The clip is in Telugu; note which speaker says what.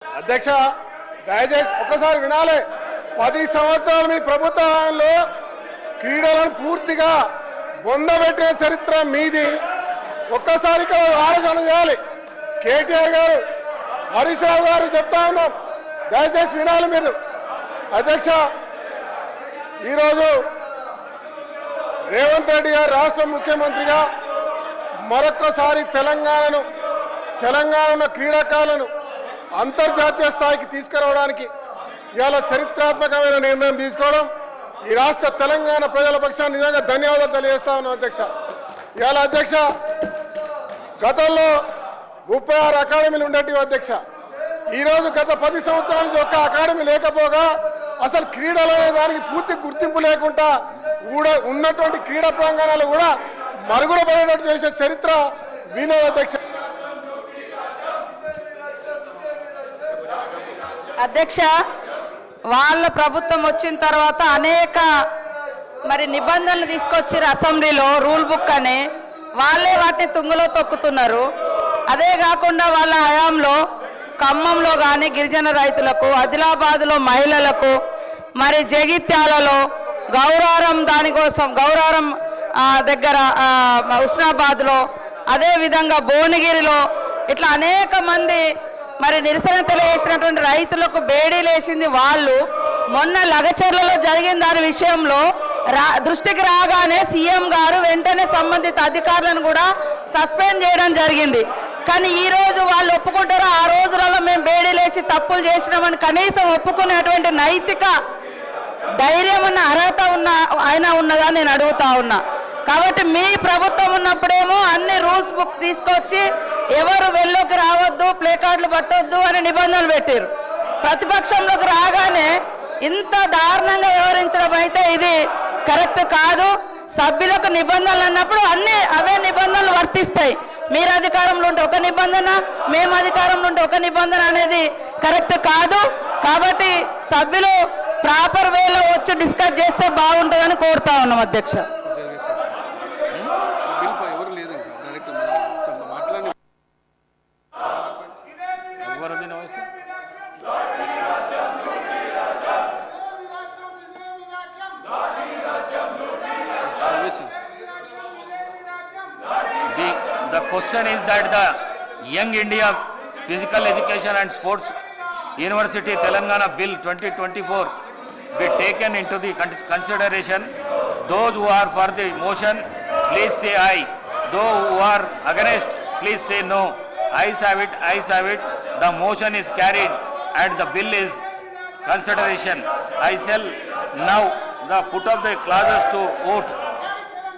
Speaker 1: అధ్యక్ష దయచేసి ఒక్కసారి వినాలి. 10 సంవత్సరాలు మీ ప్రభుత్వంలో క్రీడలను పూర్తిగా బొందబెట్టిన చరిత్ర మీది. ఒక్కసారి ఇక్కడ ఆలోచన చేయాలి. కేటీఆర్ గారు, హరీష్ రావు గారు చెప్తా ఉన్నాం, దయచేసి వినాలి మీరు. అధ్యక్ష, ఈరోజు రేవంత్ రెడ్డి గారు రాష్ట్ర ముఖ్యమంత్రిగా మరొక్కసారి తెలంగాణ క్రీడాకారులను అంతర్జాతీయ స్థాయికి తీసుకురావడానికి ఇవాళ చరిత్రాత్మకమైన నిర్ణయం తీసుకోవడం ఈ రాష్ట్ర తెలంగాణ ప్రజల పక్షాన్ని నిజంగా ధన్యవాదాలు తెలియజేస్తా ఉన్నాం. అధ్యక్ష, ఇవాళ అధ్యక్ష గతంలో 36 అకాడమీలు ఉండేటివి. అధ్యక్ష, ఈరోజు గత 10 సంవత్సరాల నుంచి ఒక్క అకాడమీ లేకపోగా అసలు క్రీడలు అనే దానికి పూర్తి గుర్తింపు లేకుండా కూడా ఉన్నటువంటి క్రీడా ప్రాంగణాలు కూడా మరుగున పడేటట్టు చేసిన చరిత్ర వీలే. అధ్యక్ష
Speaker 2: అధ్యక్ష వాళ్ళ ప్రభుత్వం వచ్చిన తర్వాత అనేక నిబంధనలు తీసుకొచ్చారు అసెంబ్లీలో, రూల్ బుక్ అని. వాళ్ళే వాటిని తుంగలో తొక్కుతున్నారు. అదే కాకుండా వాళ్ళ హయాంలో ఖమ్మంలో కానీ గిరిజన రైతులకు, ఆదిలాబాద్లో మహిళలకు, జగిత్యాలలో గౌరారం దానికోసం గౌరారం దగ్గర హుస్నాబాద్లో, అదేవిధంగా భువనగిరిలో ఇట్లా అనేక మంది నిరసన తెలియజేసినటువంటి రైతులకు బేడీలేసింది వాళ్ళు. మొన్న లగచర్లలో జరిగిన దాని విషయంలో దృష్టికి రాగానే సీఎం గారు వెంటనే సంబంధిత అధికారులను కూడా సస్పెండ్ చేయడం జరిగింది. కానీ ఈ రోజు వాళ్ళు ఒప్పుకుంటారో ఆ రోజులలో మేము బేడీలేసి తప్పులు చేసినామని కనీసం ఒప్పుకునేటువంటి నైతిక ధైర్యం ఉన్న అర్హత ఉన్నదా నేను అడుగుతా ఉన్నా. కాబట్టి మీ ప్రభుత్వం ఉన్నప్పుడేమో అన్ని రూల్స్ బుక్ తీసుకొచ్చి ఎవరు వెళ్ళోకి రావద్దు, ప్లే కార్డులు పట్టొద్దు అని నిబంధనలు పెట్టారు. ప్రతిపక్షంలోకి రాగానే ఇంత దారుణంగా వ్యవహరించడం అయితే ఇది కరెక్ట్ కాదు. సభ్యులకు నిబంధనలు అన్నప్పుడు అన్ని అవే నిబంధనలు వర్తిస్తాయి. మీరు అధికారంలో ఉంటే ఒక నిబంధన, మేము అధికారంలో ఉంటే ఒక నిబంధన అనేది కరెక్ట్ కాదు. కాబట్టి సభ్యులు ప్రాపర్ వేలో వచ్చి డిస్కస్ చేస్తే బాగుంటుందని కోరుతా ఉన్నాం. అధ్యక్ష,
Speaker 3: The question is that the Young India Physical Education and Sports University Telangana Bill 2024 be taken into the consideration. Those who are for the motion, please say aye. Those who are against, please say no. Ayes have it, ayes have it. The motion is carried and the bill is consideration. I shall now put up the clauses to vote.